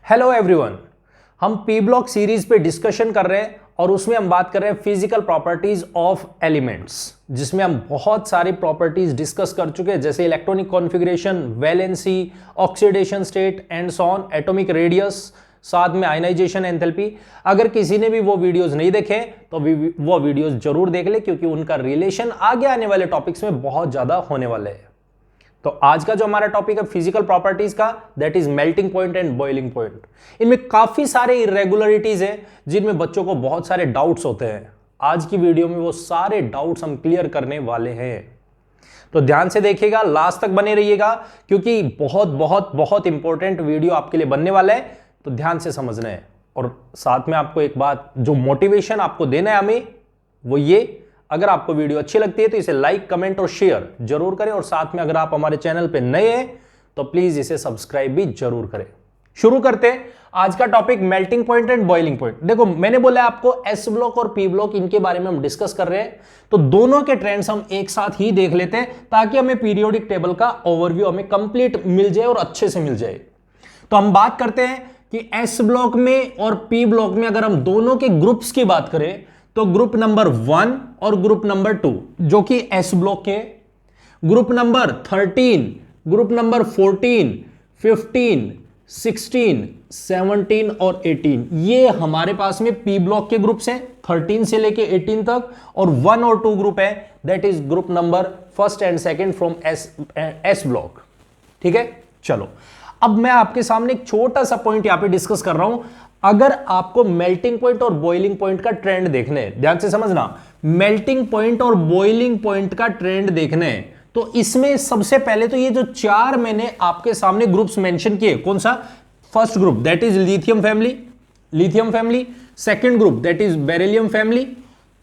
Hello everyone, हम P block series पे discussion कर रहे हैं और उसमें हम बात कर रहे हैं फिजिकल प्रॉपर्टीज ऑफ एलिमेंट्स, जिसमें हम बहुत सारी प्रॉपर्टीज डिस्कस कर चुके हैं, जैसे electronic configuration, valency, oxidation state and so on, atomic radius, साथ में आयनाइजेशन एंथैल्पी। अगर किसी ने भी वो वीडियोस नहीं देखे तो वो वीडियोस जरूर देख ले, क्योंकि उनका रिलेशन आगे आने वाले टॉपिक्स में बहुत ज्यादा होने वाले हैं। तो आज का जो हमारा टॉपिक है फिजिकल प्रॉपर्टीज का, that is melting point and boiling point. इनमें काफी सारे इरेगुलरिटीज हैं जिनमें बच्चों को बहुत सारे डाउट्स होते हैं। आज की वीडियो में वो सारे डाउट्स हम क्लियर करने वाले हैं, तो ध्यान से देखिएगा, लास्ट तक बने रहिएगा, क्योंकि बहुत बहुत बहुत इंपॉर्टेंट वीडियो आपके लिए बनने वाला है, तो ध्यान से समझना है। और साथ में आपको एक बात, जो मोटिवेशन आपको देना है हमें, वो ये, अगर आपको वीडियो अच्छी लगती है तो इसे लाइक, कमेंट और शेयर जरूर करें, और साथ में अगर आप हमारे चैनल पे नए हैं तो प्लीज इसे सब्सक्राइब भी जरूर करें। शुरू करते हैं आज का topic, melting point and boiling point. देखो, मैंने बोला आपको एस ब्लॉक और पी ब्लॉक, इनके बारे में हम डिस्कस कर रहे हैं, तो दोनों के ट्रेंड्स हम एक साथ ही देख लेते हैं, ताकि हमें पीरियोडिक टेबल का ओवरव्यू हमें कंप्लीट मिल जाए और अच्छे से मिल जाए। तो हम बात करते हैं कि एस ब्लॉक में और पी ब्लॉक में अगर हम दोनों के ग्रुप्स की बात करें तो ग्रुप नंबर 1 और ग्रुप नंबर 2 जो कि एस ब्लॉक के, ग्रुप नंबर 13, ग्रुप नंबर 14, 15, 16, 17 और 18, ये हमारे पास में पी ब्लॉक के ग्रुप्स हैं, 13 से लेके 18 तक। और 1 और 2 ग्रुप है, that is group number first and second from S block. ठीक है, चलो अब मैं आपके सामने एक छोटा सा पॉइंट यहां पे डिस्कस कर रहा हूं। अगर आपको मेल्टिंग पॉइंट और बॉइलिंग पॉइंट का ट्रेंड देखने हैं, ध्यान से समझना, मेल्टिंग पॉइंट और बॉइलिंग पॉइंट का ट्रेंड देखने हैं, तो इसमें सबसे पहले तो ये जो 4 मैंने आपके सामने ग्रुप्स मेंशन किए, कौन सा? First group that is lithium family, second group that is beryllium family,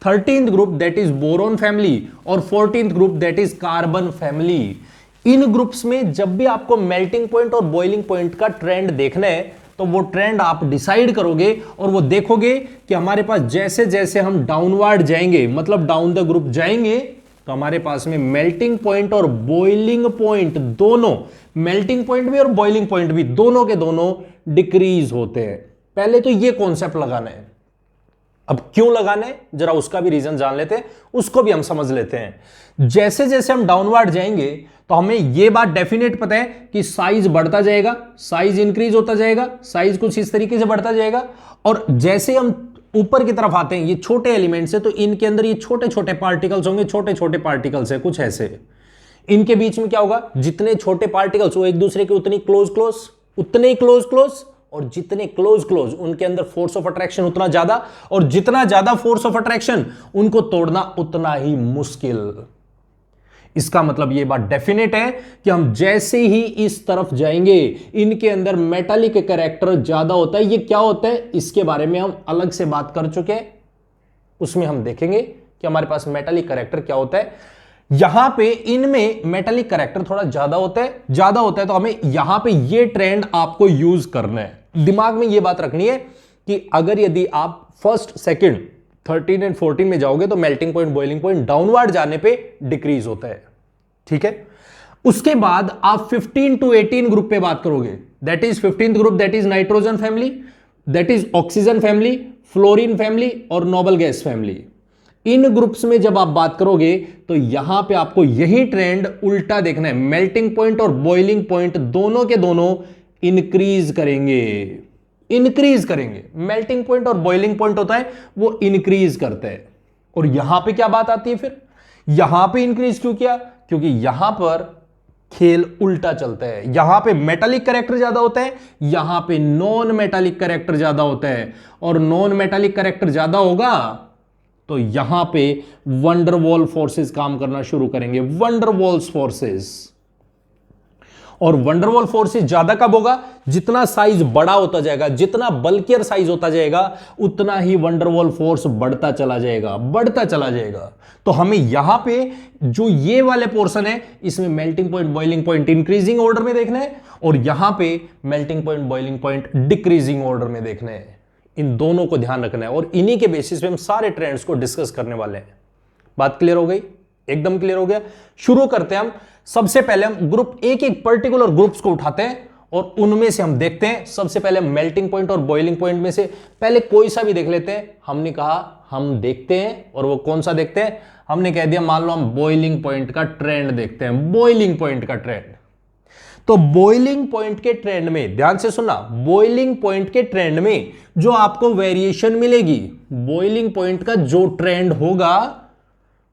13th group that is boron family, और 14th group that is carbon family. In groups में जब भी आपको मेल्टिंग पॉइंट और बॉइलिंग पॉइंट का ट्रेंड देखना है, तो वो ट्रेंड आप डिसाइड करोगे और वो देखोगे कि हमारे पास जैसे जैसे हम डाउनवर्ड जाएंगे, मतलब डाउन द ग्रुप जाएंगे, तो हमारे पास में मेल्टिंग पॉइंट और बॉइलिंग पॉइंट दोनों, मेल्टिंग पॉइंट भी और बॉइलिंग पॉइंट भी, दोनों के दोनों डिक्रीज होते हैं। पहले तो ये कॉन्सेप्ट लगाना है। अब क्यों लगाना है, जरा उसका भी रीजन जान लेते हैं, उसको भी हम समझ लेते हैं। जैसे जैसे हम डाउनवर्ड जाएंगे तो हमें यह बात डेफिनेट पता है कि साइज बढ़ता जाएगा, साइज इंक्रीज होता जाएगा, साइज कुछ इस तरीके से बढ़ता जाएगा। और जैसे हम ऊपर की तरफ आते हैं, ये छोटे एलिमेंट्स है, तो इनके अंदर ये छोटे छोटे पार्टिकल्स होंगे, छोटे छोटे पार्टिकल्स है कुछ ऐसे। इनके बीच में क्या होगा, जितने छोटे पार्टिकल्स वो एक दूसरे के उतने ही क्लोज, और जितने क्लोज उनके अंदर फोर्स ऑफ अट्रैक्शन उतना ज्यादा, और जितना ज्यादा फोर्स ऑफ अट्रैक्शन उनको तोड़ना उतना ही मुश्किल। इसका मतलब यह बात डेफिनेट है कि हम जैसे ही इस तरफ जाएंगे, इनके अंदर मेटालिक कैरेक्टर ज्यादा होता है। ये क्या होता है, इसके बारे में हम अलग से बात कर चुके हैं, उसमें हम देखेंगे कि हमारे पास मेटालिक कैरेक्टर क्या होता है। यहां पे इनमें मेटालिक कैरेक्टर थोड़ा ज्यादा होता है, तो हमें यहां पे ये ट्रेंड आपको यूज करना है। दिमाग में ये बात रखनी है कि अगर यदि आप फर्स्ट, सेकंड, 13 एंड 14 में जाओगे तो melting point, boiling point downward जाने पे डिक्रीज होता है। ठीक है, उसके बाद आप 15 to 18 ग्रुप पे बात करोगे, that is 15th group that is nitrogen family, that is oxygen family, fluorine family और नोबल गैस फैमिली। इन ग्रुप्स में जब आप बात करोगे तो यहां पे आपको यही ट्रेंड उल्टा देखना है। मेल्टिंग पॉइंट और बॉइलिंग पॉइंट दोनों के दोनों इंक्रीज करेंगे। मेल्टिंग पॉइंट और बॉइलिंग पॉइंट होता है वो इंक्रीज करते हैं। और यहां पे क्या बात आती है, फिर यहां पे इंक्रीज क्यों किया? क्योंकि यहां पर खेल उल्टा चलता है। यहां पे मेटालिक कैरेक्टर ज्यादा होता है, यहां पे नॉन मेटालिक कैरेक्टर ज्यादा होता है, और नॉन मेटालिक कैरेक्टर ज्यादा होगा तो यहां पे वंडरवॉल फोर्सेस काम करना शुरू करेंगे, वंडरवॉल्स फोर्सेस। और वंडरवॉल फोर्सेस ज्यादा कब होगा, जितना साइज बड़ा होता जाएगा, जितना बल्कियर साइज होता जाएगा, उतना ही वंडरवॉल फोर्स बढ़ता चला जाएगा। तो हमें यहां पे जो ये वाले पोर्शन है, इसमें melting point, boiling point increasing order में देखना है, और यहां पे melting point, boiling point decreasing order में देखना है। इन दोनों को ध्यान रखना है, और इन्हीं के बेसिस पे हम सारे ट्रेंड्स को डिस्कस करने वाले हैं। बात क्लियर हो गई? एकदम क्लियर हो गया। शुरू करते हैं हम। सबसे पहले हम ग्रुप एक पर्टिकुलर ग्रुप्स को उठाते हैं और उनमें से हम देखते हैं सबसे पहले मेल्टिंग पॉइंट और बॉइलिंग पॉइंट में से पहले कोई सा भी देख लेते हैं। हमने कहा हम देखते हैं, और वो कौन सा देखते हैं, हमने कह दिया मान लो हम बॉइलिंग पॉइंट का ट्रेंड देखते हैं, बॉइलिंग पॉइंट का ट्रेंड। तो बॉइलिंग पॉइंट के ट्रेंड में ध्यान से सुनना, बॉइलिंग पॉइंट के ट्रेंड में जो आपको वेरिएशन मिलेगी, बॉइलिंग पॉइंट का जो ट्रेंड होगा,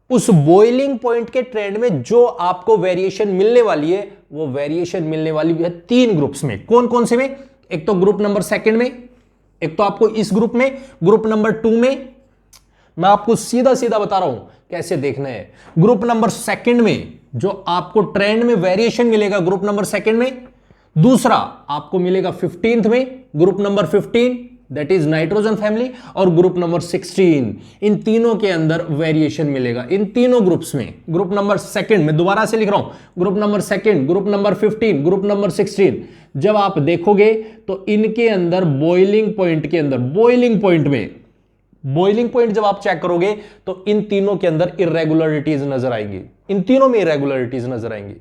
उस बॉइलिंग पॉइंट के ट्रेंड में जो आपको वेरिएशन मिलने वाली है, वो वेरिएशन मिलने वाली है 3 ग्रुप्स में। कौन कौन से में? एक तो ग्रुप नंबर सेकंड में, एक तो आपको इस ग्रुप में, ग्रुप नंबर 2 में। मैं आपको सीधा सीधा बता रहा हूं कैसे देखना है। ग्रुप नंबर सेकंड में जो आपको ट्रेंड में वेरिएशन मिलेगा, ग्रुप नंबर सेकंड में। दूसरा आपको मिलेगा 15th में, group number 15, that is nitrogen family, और ग्रुप नंबर 16। इन तीनों के अंदर वेरिएशन मिलेगा, इन तीनों ग्रुप्स में। ग्रुप नंबर सेकंड में दोबारा से लिख रहा हूं, group number second, group number 15, group number 16। जब आप देखोगे तो इनके अंदर बॉइलिंग पॉइंट के अंदर, बॉइलिंग पॉइंट में, बॉइलिंग पॉइंट जब आप चेक करोगे तो इन तीनों के अंदर इरेगुलरिटीज नजर आएंगी, इन तीनों में इरेगुलरिटीज नजर आएंगी।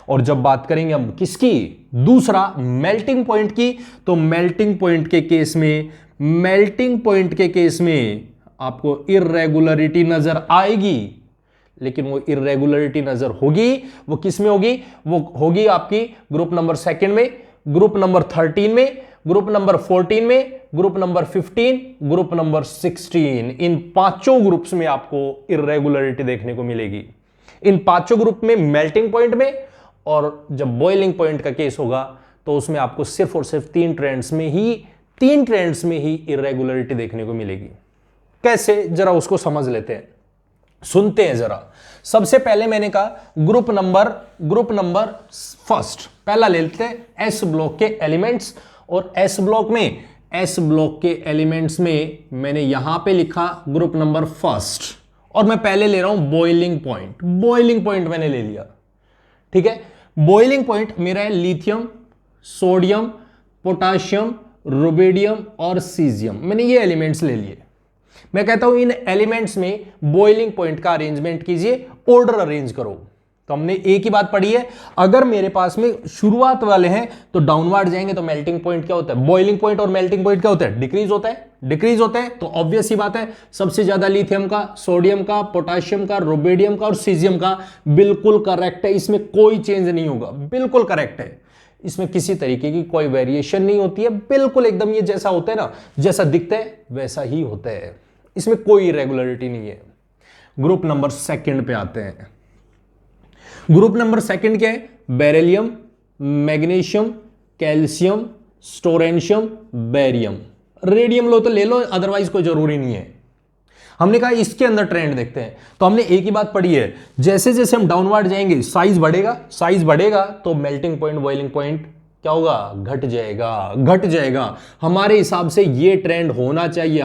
और जब बात करेंगे हम किसकी, दूसरा मेल्टिंग पॉइंट की, तो मेल्टिंग पॉइंट के केस में, मेल्टिंग पॉइंट के केस में आपको इरेगुलरिटी नजर आएगी। लेकिन वो इरेगुलरिटी नजर होगी, वो किस में होगी, वो होगी आपकी ग्रुप नंबर सेकंड में, ग्रुप नंबर 13 में, ग्रुप नंबर 14 में, ग्रुप नंबर 15, ग्रुप नंबर 16। इन पांचों ग्रुप्स में आपको इरेगुलरिटी देखने को मिलेगी, इन पांचों ग्रुप में, मेल्टिंग पॉइंट में। और जब बॉइलिंग पॉइंट का केस होगा तो उसमें आपको सिर्फ और सिर्फ 3 ट्रेंड्स में ही इरेगुलरिटी देखने को मिलेगी। कैसे, जरा उसको समझ लेते हैं, सुनते हैं जरा। सबसे पहले मैंने कहा ग्रुप नंबर फर्स्ट, पहला ले लेते हैं एस ब्लॉक के एलिमेंट्स। और एस ब्लॉक के एलिमेंट्स में मैंने यहां पे लिखा ग्रुप नंबर फर्स्ट, और मैं पहले ले रहा हूं बॉइलिंग पॉइंट मैंने ले लिया, ठीक है। बॉइलिंग पॉइंट मेरा है लिथियम, सोडियम, पोटाशियम, रुबिडियम और सीजियम। मैंने ये एलिमेंट्स ले लिए। मैं कहता हूं इन एलिमेंट्स में बॉइलिंग पॉइंट का अरेंजमेंट कीजिए, ऑर्डर अरेंज करो। तो हमने एक ही बात पढ़ी है, अगर मेरे पास में शुरुआत वाले हैं तो डाउनवर्ड जाएंगे तो मेल्टिंग पॉइंट क्या होता है, बॉइलिंग पॉइंट और मेल्टिंग पॉइंट क्या होता है, डिक्रीज होता है। तो ऑब्वियस ही बात है, सबसे ज्यादा लिथियम का, सोडियम का, पोटाशियम का, रुबिडियम का और सीजियम का। बिल्कुल करेक्ट है, इसमें कोई चेंज नहीं होगा, बिल्कुल करेक्ट है। इसमें किसी तरीके की कोई वेरिएशन नहीं होती है, बिल्कुल एकदम ये जैसा होता है ना, जैसा दिखता है वैसा ही होता है, इसमें कोई इरेगुलरिटी नहीं है। ग्रुप नंबर सेकंड पे आते हैं। ग्रुप नंबर सेकंड क्या है, beryllium, magnesium, calcium, strontium, barium. Radium लो तो ले लो, अदरवाइज कोई जरूरी नहीं है। हमने कहा इसके अंदर ट्रेंड देखते हैं, तो हमने एक ही बात पढ़ी है, जैसे जैसे हम डाउनवर्ड जाएंगे साइज बढ़ेगा तो मेल्टिंग पॉइंट, बॉइलिंग पॉइंट क्या होगा, घट जाएगा। हमारे हिसाब से ये ट्रेंड होना चाहिए,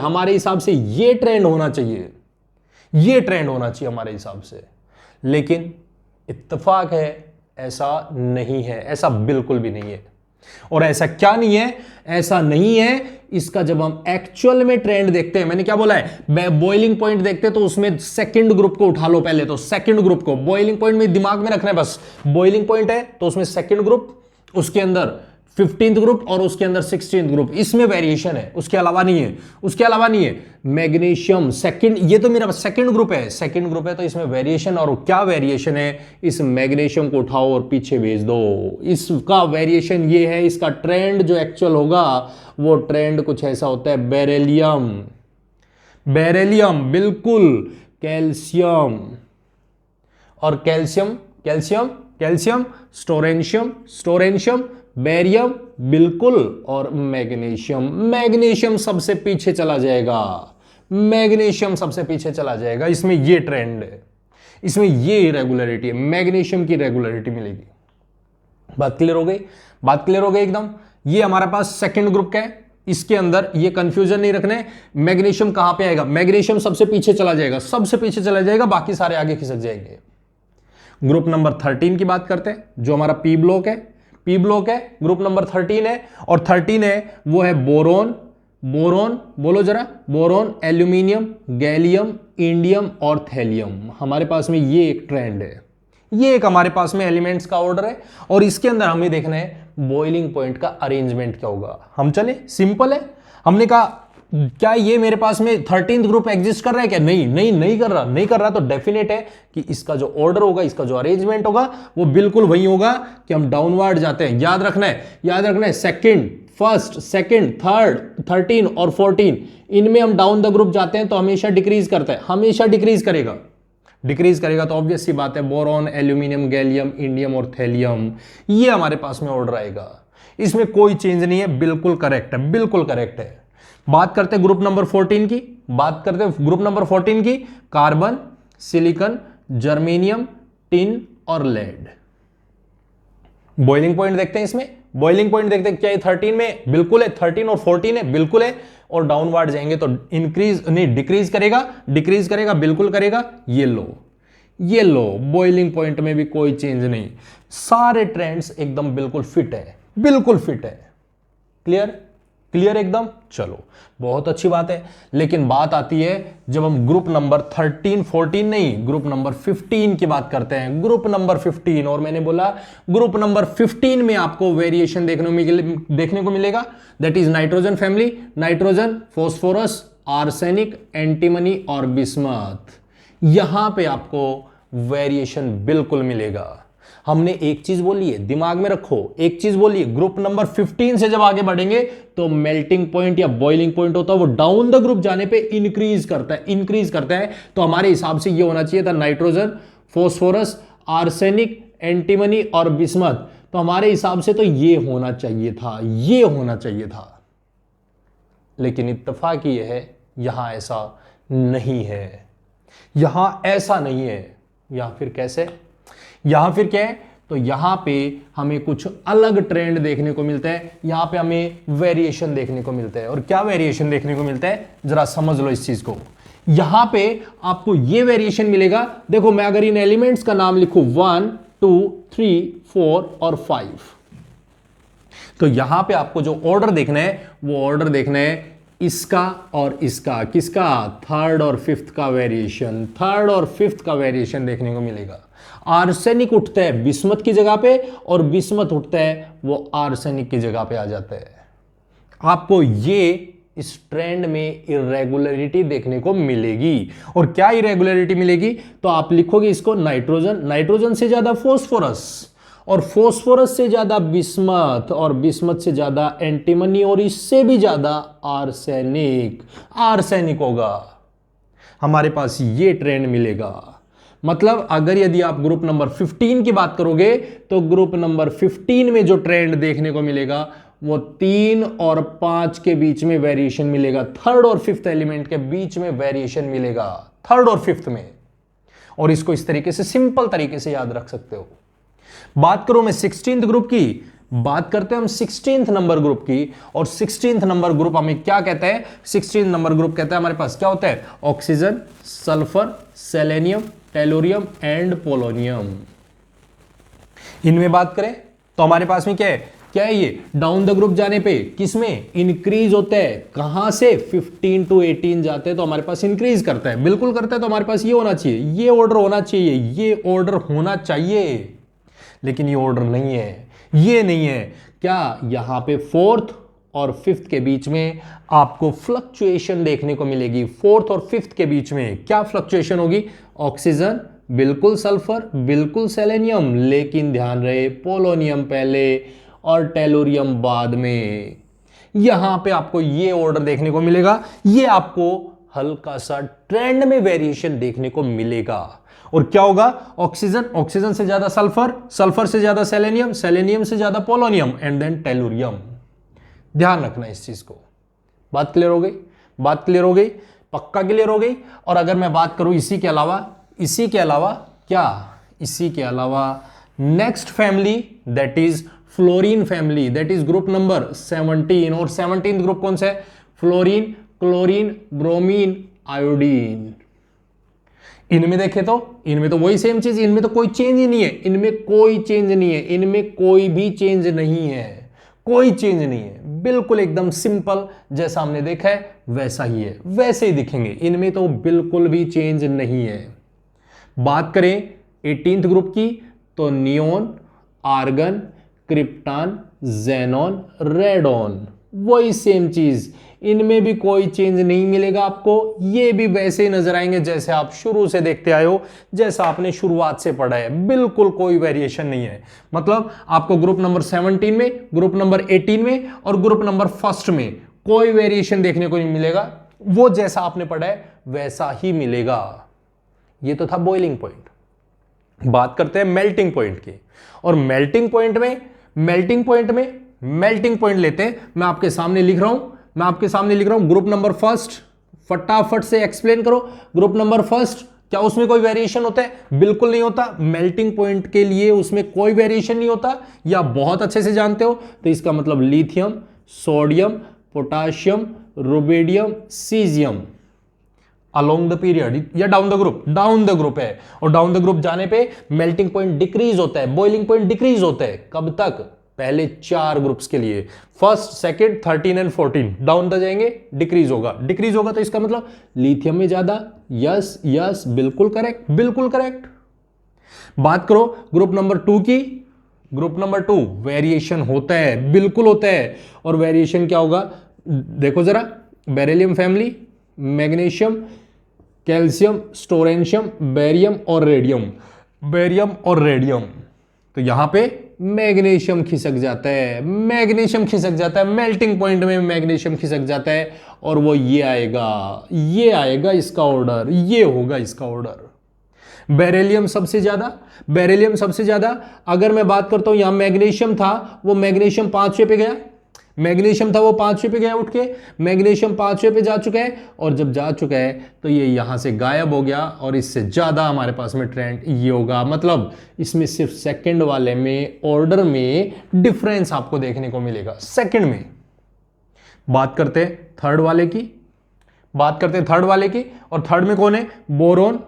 ये ट्रेंड होना चाहिए हमारे हिसाब से। लेकिन इत्तेफाक है, ऐसा नहीं है, ऐसा बिल्कुल भी नहीं है। और ऐसा क्या नहीं है, ऐसा नहीं है इसका जब हम एक्चुअल में ट्रेंड देखते हैं, मैंने क्या बोला है, बॉइलिंग पॉइंट देखते हैं तो उसमें सेकंड ग्रुप को उठा लो पहले, तो सेकंड ग्रुप को बॉइलिंग पॉइंट में दिमाग में रखना है बस। बॉइलिंग पॉइंट है तो उसमें सेकंड ग्रुप, उसके अंदर 15th ग्रुप और उसके अंदर 16th ग्रुप, इसमें वेरिएशन है, उसके अलावा नहीं है। मैग्नीशियम सेकंड, ये तो मेरा सेकंड ग्रुप है तो इसमें वेरिएशन, और क्या वेरिएशन है, इस मैग्नीशियम को उठाओ और पीछे भेज दो, इसका वेरिएशन ये है। इसका ट्रेंड जो एक्चुअल होगा वो ट्रेंड कुछ ऐसा होता है, बेरिलियम बिल्कुल, कैल्शियम और कैल्शियम, स्टोरेंशियम, बेरियम बिल्कुल, और मैग्नीशियम सबसे पीछे चला जाएगा। इसमें ये ट्रेंड है, इसमें ये इरेगुलरिटी है, मैग्नीशियम की रेगुलरिटी मिलेगी। बात क्लियर हो गई एकदम। ये हमारे पास सेकंड ग्रुप का है, इसके अंदर ये कंफ्यूजन नहीं रखने। मैग्नीशियम कहां पे आएगा, मैग्नीशियम सबसे पीछे चला जाएगा, बाकी सारे आगे खिसक जाएंगे। ग्रुप नंबर 13 की बात करते हैं, जो हमारा पी ब्लॉक है, ग्रुप नंबर 13 है, और 13 है वो है बोरोन, बोलो जरा, बोरोन, एल्यूमिनियम, गैलियम, इंडियम और थैलियम। हमारे पास में ये एक ट्रेंड है, ये एक हमारे पास में एलिमेंट्स का ऑर्डर है, और इसके अंदर हमें देखना है बॉइलिंग पॉइंट का अरेंजमेंट क्या होगा। हम चले, सिंपल है। हमने कहा क्या ये मेरे पास में 13th ग्रुप एग्जिस्ट कर रहा है क्या? नहीं नहीं नहीं कर रहा, नहीं कर रहा, तो डेफिनेट है कि इसका जो ऑर्डर होगा, इसका जो अरेंजमेंट होगा वो बिल्कुल वही होगा कि हम डाउनवर्ड जाते हैं। याद रखना है, याद रखना है, सेकंड, फर्स्ट, सेकंड, थर्ड, 13 और 14 इनमें हम डाउन द ग्रुप जाते हैं तो हमेशा डिक्रीज करता है, हमेशा डिक्रीज करेगा, डिक्रीज करेगा। तो ऑब्वियस सी बात है बोरॉन, एल्यूमिनियम, गैलियम, इंडियम और थैलियम, ये हमारे पास में ऑर्डर आएगा। इसमें कोई चेंज नहीं है, बिल्कुल करेक्ट है, बिल्कुल करेक्ट है। बात करते हैं ग्रुप नंबर 14 की, बात करते हैं ग्रुप नंबर 14 की। कार्बन, सिलिकॉन, जर्मेनियम, टिन और लेड। बॉइलिंग पॉइंट देखते हैं इसमें, बॉइलिंग पॉइंट देखते हैं क्या ये 13 में बिल्कुल है, 13 और 14 है बिल्कुल है, और डाउनवर्ड जाएंगे तो इंक्रीज नहीं डिक्रीज करेगा, डिक्रीज करेगा, बिल्कुल करेगा। ये लो बॉइलिंग पॉइंट में भी कोई चेंज नहीं, सारे ट्रेंड्स एकदम बिल्कुल फिट है, बिल्कुल फिट है। क्लियर, क्लियर एकदम। चलो बहुत अच्छी बात है। लेकिन बात आती है जब हम ग्रुप नंबर 13, 14 नहीं, ग्रुप नंबर 15 की बात करते हैं। ग्रुप नंबर 15, और मैंने बोला ग्रुप नंबर 15 में आपको वेरिएशन देखने को मिलेगा। That is nitrogen family, nitrogen, phosphorus, arsenic, antimony और बिस्मथ। यहां पे आपको वेरिएशन बिल्कुल मिलेगा। हमने एक चीज बोली है, दिमाग में रखो, एक चीज बोली है, ग्रुप नंबर 15 से जब आगे बढ़ेंगे तो मेल्टिंग पॉइंट या बॉइलिंग पॉइंट होता है वो डाउन द ग्रुप जाने पे इंक्रीज करता है, इंक्रीज करता है। तो हमारे हिसाब से ये होना चाहिए था नाइट्रोजन, फॉस्फोरस, आर्सेनिक, एंटीमनी और बिस्मथ। तो हमारे हिसाब से तो ये होना चाहिए था, ये होना चाहिए था। लेकिन इत्तेफाक ये है यहां ऐसा नहीं है, यहां ऐसा नहीं है। या फिर कैसे, यहां फिर क्या है, तो यहां पे हमें कुछ अलग ट्रेंड देखने को मिलता है, यहां पे हमें वेरिएशन देखने को मिलता है। और क्या वेरिएशन देखने को मिलता है, जरा समझ लो इस चीज को। यहां पे आपको ये वेरिएशन मिलेगा। देखो मैं अगर इन एलिमेंट्स का नाम लिखूं 1, 2, 3, 4 और 5, तो यहां पे आपको जो ऑर्डर देखना है वो ऑर्डर देखना है इसका और इसका, किसका, थर्ड और फिफ्थ का वेरिएशन, थर्ड और फिफ्थ का वेरिएशन देखने को मिलेगा। आर्सेनिक उठता है बिस्मथ की जगह पे, और बिस्मथ उठता है वो आर्सेनिक की जगह पे आ जाता है। आपको ये इस ट्रेंड में इरेगुलरिटी देखने को मिलेगी। और क्या इरेगुलरिटी मिलेगी, तो आप लिखोगे इसको नाइट्रोजन, नाइट्रोजन से ज्यादा फॉस्फोरस, और फॉस्फोरस से ज्यादा बिस्मथ, और बिस्मथ से ज्यादा एंटीमनी, और इससे भी ज्यादा आर्सेनिक, आर्सेनिक होगा। हमारे पास ये ट्रेंड मिलेगा। मतलब अगर यदि आप ग्रुप नंबर 15 की बात करोगे तो ग्रुप नंबर 15 में जो ट्रेंड देखने को मिलेगा वो 3 और 5 के बीच में वेरिएशन मिलेगा, थर्ड और फिफ्थ एलिमेंट के बीच में वेरिएशन मिलेगा, थर्ड और फिफ्थ में। और इसको इस तरीके से सिंपल तरीके से याद रख सकते हो। बात करूं मैं 16th ग्रुप की, बात करते हैं हम 16th नंबर ग्रुप की। और 16th नंबर ग्रुप हमें क्या कहता है, 16th नंबर ग्रुप कहता है हमारे पास क्या होता है, oxygen, sulphur, selenium, tellurium and polonium. इनमें बात करें तो हमारे पास में क्या है ये डाउन द ग्रुप जाने पे किसमें इंक्रीज होता है, कहां से 15 to 18 जाते हैं तो हमारे पास इंक्रीज करता है, बिल्कुल करता है। तो हमारे पास ये होना चाहिए, ये ऑर्डर होना चाहिए, ये ऑर्डर होना चाहिए। लेकिन ये ऑर्डर नहीं है, ये नहीं है। क्या यहां पे फोर्थ और फिफ्थ के बीच में आपको फ्लक्चुएशन देखने को मिलेगी। फोर्थ और फिफ्थ के बीच में क्या फ्लक्चुएशन होगी, ऑक्सीजन बिल्कुल, सल्फर बिल्कुल, सेलेनियम लेकिन ध्यान रहे पोलोनियम पहले और टेलोरियम बाद में। यहां पे आपको ये ऑर्डर देखने को मिलेगा, ये आपको हल्का सा ट्रेंड में वेरिएशन देखने को मिलेगा। और क्या होगा, ऑक्सीजन, ऑक्सीजन से ज्यादा सल्फर, सल्फर से ज्यादा सेलेनियम, सेलेनियम से ज्यादा पोलोनियम एंड देन टेलोरियम। ध्यान रखना इस चीज को। बात क्लियर हो गई, बात क्लियर हो गई, पक्का क्लियर हो गई। और अगर मैं बात करूं इसी के अलावा, इसी के अलावा क्या, इसी के अलावा next family that is fluorine family, that is group number 17। और 17th ग्रुप कौन सा है, फ्लोरीन, क्लोरीन, ब्रोमीन, आयोडीन। इनमें देखे तो इनमें तो वही सेम चीज, इनमें तो कोई चेंज ही नहीं है, इनमें कोई चेंज नहीं है, इनमें कोई भी चेंज नहीं है, कोई चेंज नहीं है, बिल्कुल एकदम सिंपल जैसा हमने देखा है वैसा ही है, वैसे ही दिखेंगे। इनमें तो बिल्कुल भी चेंज नहीं है। बात करें 18th ग्रुप की तो neon, argon, krypton, xenon, radon, वही सेम चीज, इनमें भी कोई चेंज नहीं मिलेगा आपको, ये भी वैसे ही नजर आएंगे जैसे आप शुरू से देखते आए हो, जैसा आपने शुरुआत से पढ़ा है, बिल्कुल कोई वेरिएशन नहीं है। मतलब आपको ग्रुप नंबर 17 में, ग्रुप नंबर 18 में और ग्रुप नंबर 1 में कोई वेरिएशन देखने को नहीं मिलेगा, वो जैसा आपने पढ़ा है वैसा ही मिलेगा। ये तो था बॉइलिंग पॉइंट। बात करते हैं मेल्टिंग पॉइंट की, और मेल्टिंग पॉइंट में मेल्टिंग पॉइंट लेते हैं। मैं आपके सामने लिख रहा हूं ग्रुप नंबर 1, फटाफट से एक्सप्लेन करो। ग्रुप नंबर 1, क्या उसमें कोई वेरिएशन होता है? बिल्कुल नहीं होता। मेल्टिंग पॉइंट के लिए उसमें कोई वेरिएशन नहीं होता, या बहुत अच्छे से जानते हो। तो इसका मतलब lithium, sodium, potassium, rubidium, caesium along the period, या डाउन द ग्रुप है। और डाउन द ग्रुप जाने पे मेल्टिंग पॉइंट डिक्रीज होता है, बॉइलिंग पॉइंट डिक्रीज होता है। कब तक? पहले 4 ग्रुप्स के लिए, 1st, 2nd, 13 and 14। Down the जाएंगे डिक्रीज होगा तो इसका मतलब लिथियम में ज्यादा। यस, बिल्कुल करेक्ट। बात करो ग्रुप नंबर 2 की। ग्रुप नंबर 2 वेरिएशन होता है, बिल्कुल होता है। और वेरिएशन क्या होगा देखो जरा, beryllium family, magnesium, calcium, strontium, barium और रेडियम। तो यहां पे मैग्नीशियम खिसक जाता है, मेल्टिंग पॉइंट में मैग्नीशियम खिसक जाता है, और वो ये आएगा इसका ऑर्डर, ये होगा इसका ऑर्डर। बेरिलियम सबसे ज्यादा। अगर मैं बात करता हूं, यहां मैग्नीशियम था, वो मैग्नीशियम 5वें पे गया, उठ के मैग्नीशियम 5वें पे जा चुका है, और जब जा चुका है तो ये यहां से गायब हो गया, और इससे ज्यादा हमारे पास में ट्रेंड ये होगा। मतलब इसमें सिर्फ सेकंड वाले में ऑर्डर में डिफरेंस आपको देखने को मिलेगा, सेकंड में। बात करते हैं थर्ड वाले की, और थर्ड में कौन है? बोरोन,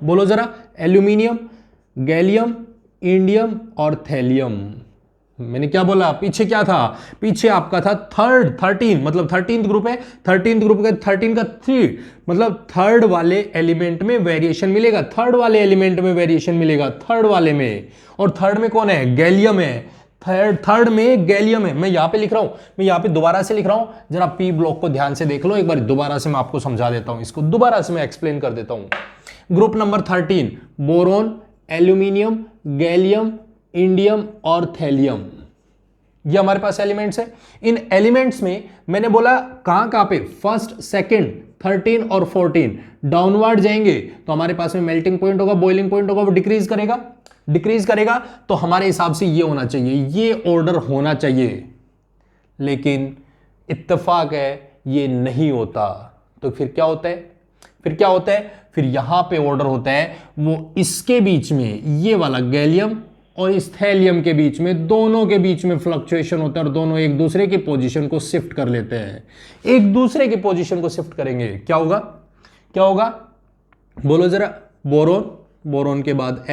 बोलो जरा। एल्यूमिनियम, गैलियम, इंडियम और थैलियम। मैंने क्या बोला? पीछे क्या था? पीछे आपका था 13, मतलब 13th ग्रुप है। 13th ग्रुप का 13 का 3, मतलब थर्ड वाले एलिमेंट में वेरिएशन मिलेगा, थर्ड वाले में। और थर्ड में कौन है? गैलियम है। थर्ड में गैलियम है। मैं यहां पे लिख रहा हूं, मैं यहां पे दोबारा से लिख रहा हूं, जरा पी ब्लॉक को ध्यान से देख लो एक बार, दोबारा से मैं आपको समझा देता हूं, इसको दोबारा से मैं एक्सप्लेन कर देता हूं। Group number 13, boron, aluminium, gallium, indium और थैलियम, ये हमारे पास एलिमेंट्स है। इन एलिमेंट्स में मैंने बोला कहां पे? 1st, 2nd, 13 और 14 डाउनवर्ड जाएंगे तो हमारे पास में मेल्टिंग पॉइंट होगा, बॉइलिंग पॉइंट होगा, वो डिक्रीज करेगा। तो हमारे हिसाब से ये होना चाहिए, ये ऑर्डर होना चाहिए, लेकिन इत्तेफाक है ये नहीं होता। तो फिर क्या होता है? फिर यहां पे ऑर्डर होता है, वो इसके बीच में, ये वाला गैलियम और इस थैलियम के बीच में, दोनों के बीच में फ्लक्चुएशन होता है, और दोनों एक दूसरे की पोजीशन को शिफ्ट कर लेते हैं। एक दूसरे की पोजीशन को शिफ्ट करेंगे, क्या होगा? बोलो जरा। बोरोन के बाद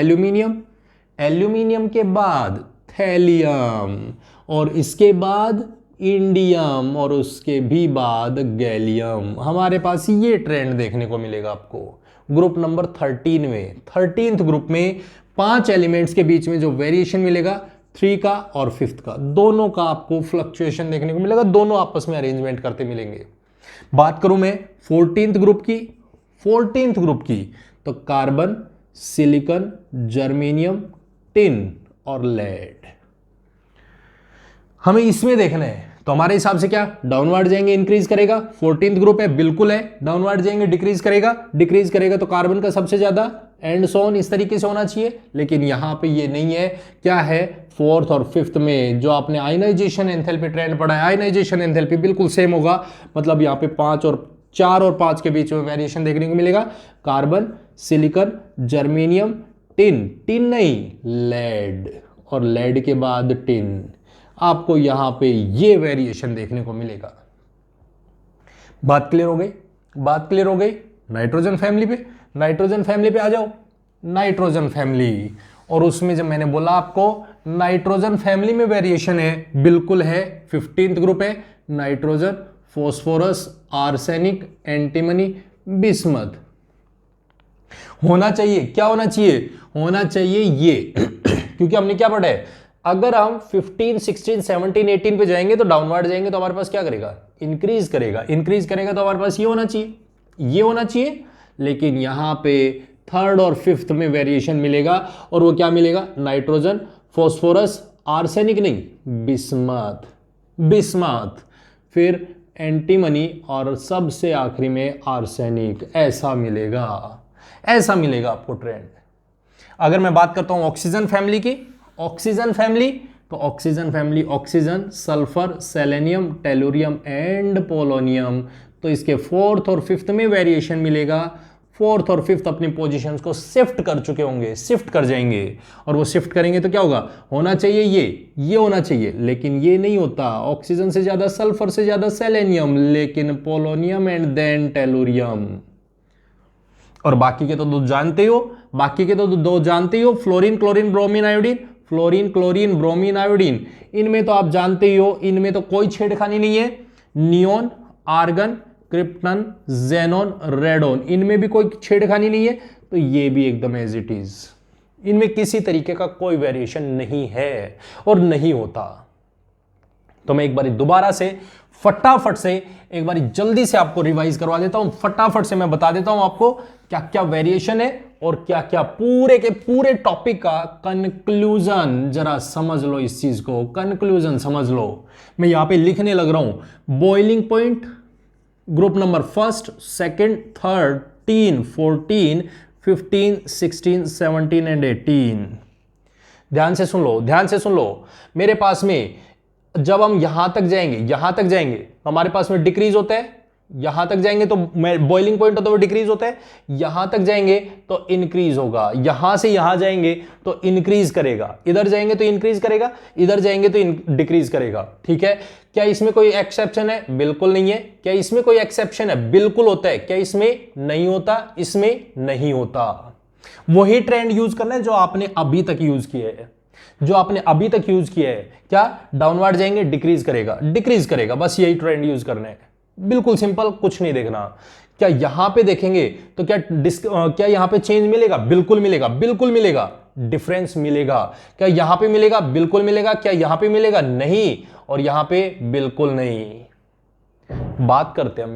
एल्यूमिनियम के बाद थैलियम, और इसके बाद इंडियम, और उसके भी बाद गैलियम। हमारे पास ये ट्रेंड देखने को मिलेगा आपको ग्रुप नंबर 13 में। 13th ग्रुप में 5 एलिमेंट्स के बीच में जो वेरिएशन मिलेगा, 3 का और 5th का, दोनों का आपको फ्लक्चुएशन देखने को मिलेगा, दोनों आपस में अरेंजमेंट करते मिलेंगे। बात करूं मैं 14th ग्रुप की, तो कार्बन, सिलिकॉन, जर्मेनियम, टिन और लेड, हमें इसमें देखना है। तो हमारे हिसाब से क्या? डाउनवर्ड जाएंगे, इंक्रीज करेगा। 14th ग्रुप है, बिल्कुल है। डाउनवर्ड जाएंगे, डिक्रीज करेगा तो कार्बन का सबसे ज्यादा, एंड सो ऑन, इस तरीके से होना चाहिए। लेकिन यहां पे ये नहीं है। क्या है? 4th और 5th में जो आपने आयनाइजेशन एंथैल्पी ट्रेंड पढ़ा है, आयनाइजेशन एंथैल्पी बिल्कुल सेम होगा। मतलब यहाँ पे 4 और 5 के बीच में वेरिएशन देखने को मिलेगा। कार्बन, सिलिकॉन, जर्मेनियम, टिन नहीं, लेड, और लेड के बाद टिन, आपको यहां पे ये वेरिएशन देखने को मिलेगा। बात क्लियर हो गई? नाइट्रोजन फैमिली पे आ जाओ। नाइट्रोजन फैमिली, और उसमें जब मैंने बोला आपको नाइट्रोजन फैमिली में वेरिएशन है, बिल्कुल है। 15th ग्रुप है, nitrogen, phosphorus, arsenic, antimony, bismuth. होना चाहिए, क्या होना चाहिए? होना चाहिए ये क्योंकि हमने क्या पढ़ा है? अगर हम 15, 16, 17, 18 पे जाएंगे तो डाउनवर्ड जाएंगे तो हमारे पास क्या करेगा, इंक्रीज करेगा। इंक्रीज करेगा तो हमारे पास ये होना चाहिए, ये होना चाहिए, लेकिन यहां पे थर्ड और फिफ्थ में वेरिएशन मिलेगा, और वो क्या मिलेगा, नाइट्रोजन, फॉस्फोरस, आर्सेनिक नहीं, बिस्मथ, बिस्मथ, फिर एंटीमनी, और सबसे आखिरी में आर्सेनिक। ऐसा मिलेगा, ऐसा मिलेगा आपको ट्रेंड। अगर मैं बात करता हूं ऑक्सीजन फैमिली की, ऑक्सीजन फैमिली, तो oxygen family oxygen, sulphur, selenium, tellurium and polonium, तो इसके फोर्थ और फिफ्थ में वेरिएशन मिलेगा। फोर्थ और फिफ्थ अपनी पोजीशंस को शिफ्ट कर चुके होंगे, शिफ्ट कर जाएंगे, और वो शिफ्ट करेंगे तो क्या होगा, होना चाहिए ये होना चाहिए, लेकिन ये नहीं होता। ऑक्सीजन से ज्यादा सल्फर, से ज्यादा सेलेनियम, लेकिन पोलोनियम एंड देन टेलुरियम। और बाकी के तो दो जानते हो, बाकी के तो दो जानते हो, fluorine, chlorine, bromine, iodine, fluorine, chlorine, bromine, iodine, इनमें तो आप जानते ही हो, इनमें तो कोई छेड़खानी नहीं है। Neon, argon, krypton, xenon, radon, इनमें भी कोई छेड़खानी नहीं है, तो ये भी एकदम एज इट इज, इनमें किसी तरीके का कोई वेरिएशन नहीं है और नहीं होता। तो मैं एक बार दोबारा से फटाफट से एक बार जल्दी से आपको रिवाइज करवा देता हूं, फटाफट से मैं बता देता हूं आपको क्या क्या वेरिएशन है और क्या क्या पूरे के पूरे टॉपिक का कंक्लूजन। जरा समझ लो इस चीज को, कंक्लूजन समझ लो। मैं यहां पे लिखने लग रहा हूं, boiling point group number first, second, third, 13, 14, 15, 16, 17 and 18। ध्यान से सुन लो, ध्यान से सुन लो। मेरे पास में जब हम यहां तक जाएंगे हमारे पास में डिक्रीज होता है, यहां तक जाएंगे तो बॉइलिंग पॉइंट होता है वो डिक्रीज होता है, यहां तक जाएंगे तो इंक्रीज होगा, यहां से यहां जाएंगे तो इंक्रीज करेगा, इधर जाएंगे तो इंक्रीज करेगा, इधर जाएंगे तो डिक्रीज करेगा। ठीक है, क्या इसमें कोई एक्सेप्शन है? बिल्कुल नहीं है। क्या इसमें कोई एक्सेप्शन है? बिल्कुल होता है। क्या इसमें नहीं होता? इसमें नहीं होता। वही ट्रेंड यूज करना है जो आपने अभी तक यूज किया है, जो आपने अभी तक यूज किया है। क्या डाउनवर्ड जाएंगे, डिक्रीज करेगा, डिक्रीज करेगा, बस यही ट्रेंड यूज करना है। बिल्कुल सिंपल, कुछ नहीं देखना। क्या यहां पे देखेंगे तो क्या यहां पे चेंज मिलेगा? बिल्कुल मिलेगा, बिल्कुल मिलेगा। डिफरेंस मिलेगा। क्या यहां पे मिलेगा? बिल्कुल मिलेगा। क्या यहां पे मिलेगा? नहीं। और यहां पे बिल्कुल नहीं। बात करते हम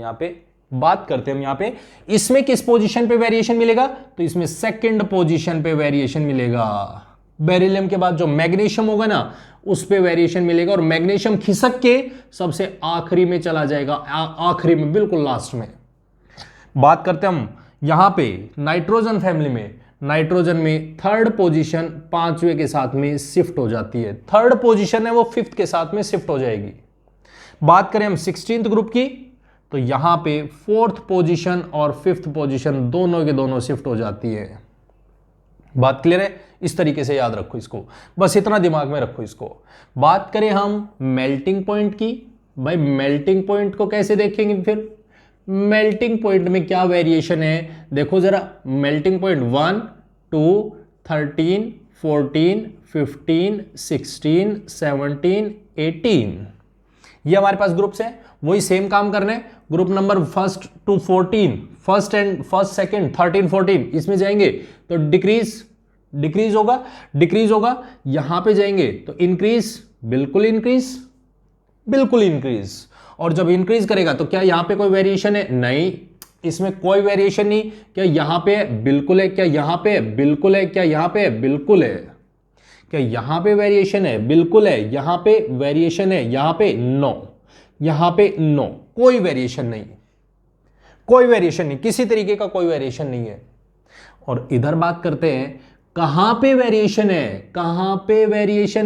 यहां पे इसमें किस पोजीशन पे वेरिएशन मिलेगा? तो इसमें सेकंड पोजीशन पे वेरिएशन मिलेगा। बेरिलियम के बाद जो मैग्नीशियम होगा ना, उस पे वेरिएशन मिलेगा, और मैग्नीशियम खिसक के सबसे आखिरी में चला जाएगा, आखिरी में, बिल्कुल लास्ट में। बात करते हम यहां पे नाइट्रोजन फैमिली में। नाइट्रोजन में थर्ड पोजीशन पांचवें के साथ में शिफ्ट हो जाती है। थर्ड पोजीशन है वो फिफ्थ के साथ में शिफ्ट हो जाएगी। बात करें हम 16th ग्रुप की, तो यहां पे फोर्थ पोजीशन और फिफ्थ पोजीशन दोनों के दोनों शिफ्ट हो जाती है। बात क्लियर है? इस तरीके से याद रखो इसको, बस इतना दिमाग में रखो इसको। बात करें हम मेल्टिंग पॉइंट की, भाई मेल्टिंग पॉइंट को कैसे देखेंगे फिर? मेल्टिंग पॉइंट में क्या वेरिएशन है देखो जरा। मेल्टिंग पॉइंट 1, 2, 13, 14, 15, 16, 17, 18, ये हमारे पास ग्रुप्स हैं। वही सेम काम करना है। Group number first to 14, first second 13, 14, इसमें जाएंगे तो डिक्रीज होगा। यहां पे जाएंगे तो इंक्रीज, बिल्कुल इंक्रीज। और जब इंक्रीज करेगा तो क्या यहां पे कोई वेरिएशन है? नहीं, इसमें कोई वेरिएशन नहीं। क्या यहां पे बिल्कुल है? क्या यहां पे बिल्कुल है? क्या यहां पे बिल्कुल है? क्या यहां पे वेरिएशन है? बिल्कुल है। यहां पे वेरिएशन है? यहां पे नो, यहां पे नो, कोई वेरिएशन नहीं, किसी तरीके का कोई वेरिएशन नहीं है। और इधर बात करते हैं कहां पे वेरिएशन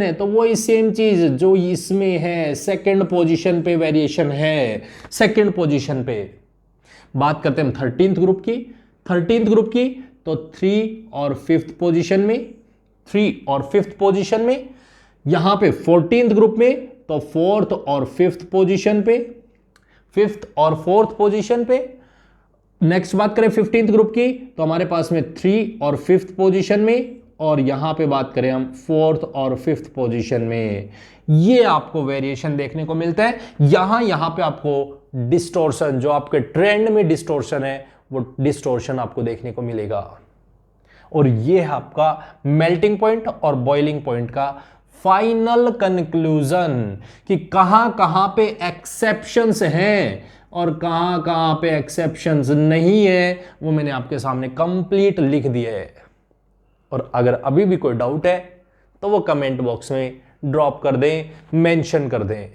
है, तो वो सेम चीज जो इसमें है, सेकंड पोजीशन पे वेरिएशन है, सेकंड पोजीशन पे। बात करते हैं हम 13th ग्रुप की, तो 3 और 5th पोजीशन में, यहां पे 14th ग्रुप में तो 4th और 5th पोजीशन पे, 5th और 4th पोजीशन पे। नेक्स्ट बात करें 15th ग्रुप की, तो हमारे पास में 3 और 5th पोजीशन में, और यहां पे बात करें हम 4th और 5th पोजीशन में। ये आपको वेरिएशन देखने को मिलता है। यहां पे आपको डिस्टोर्शन, जो आपके ट्रेंड में डिस्टोर्शन है, वो डिस्टोर्शन आपको देखने को मिलेगा। और ये है आपका मेल्टिंग पॉइंट और बॉइलिंग पॉइंट का फाइनल कंक्लूजन कि कहां कहां पे एक्सेप्शंस हैं और कहां कहां पे एक्सेप्शंस नहीं है, वो मैंने आपके सामने कंप्लीट लिख दिया है। और अगर अभी भी कोई डाउट है तो वो कमेंट बॉक्स में ड्रॉप कर दें, मेंशन कर दें।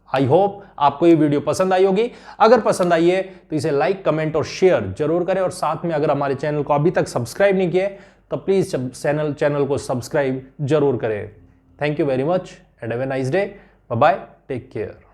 आई होप आपको ये वीडियो पसंद आई होगी। अगर पसंद आई है तो इसे लाइक, कमेंट और शेयर जरूर करें। और साथ में अगर हमारे चैनल को अभी तक सब्सक्राइब नहीं किया तो प्लीज चैनल को सब्सक्राइब जरूर करें। Thank you very much and have a nice day. Bye bye, take care.